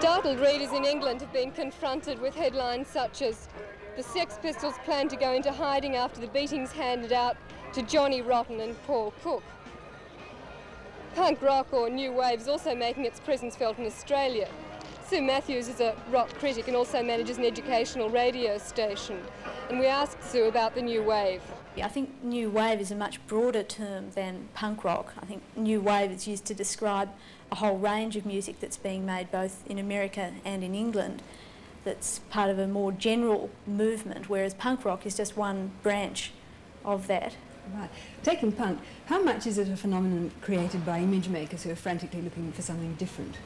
Startled readers in England have been confronted with headlines such as the Sex Pistols plan to go into hiding after the beatings handed out to Johnny Rotten and Paul Cook. Punk rock or new wave is also making its presence felt in Australia. Sue Matthews is a rock critic and also manages an educational radio station. And we asked Sue about the new wave. I think new wave is a much broader term than punk rock. I think new wave is used to describe a whole range of music that's being made both in America and in England that's part of a more general movement, whereas punk rock is just one branch of that. Right. Taking punk, how much is it a phenomenon created by image makers who are frantically looking for something different?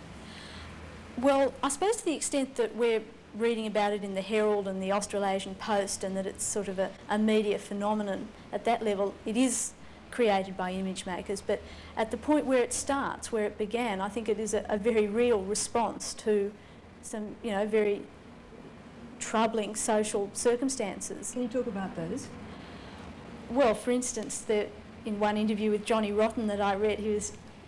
Well, I suppose to the extent that we're reading about it in the Herald and the Australasian Post and that it's sort of a media phenomenon at that level, it is created by image makers, but at the point where it starts, where it began, I think it is a very real response to some, very troubling social circumstances. Can you talk about those? Well, for instance, in one interview with Johnny Rotten that I read, he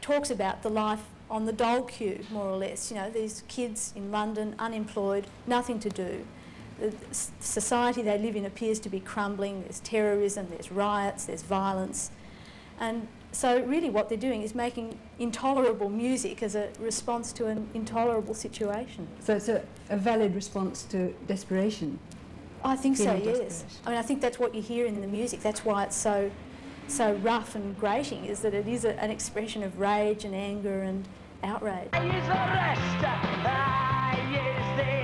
talks about the life on the dole queue, more or less. These kids in London, unemployed, nothing to do. The society they live in appears to be crumbling. There's terrorism, there's riots, there's violence. And so really what they're doing is making intolerable music as a response to an intolerable situation. So it's a valid response to desperation? I think so, yes. I mean, I think that's what you hear in the music. That's why it's so rough and grating, is that it is an expression of rage and anger and outrage. I use the rest, I use the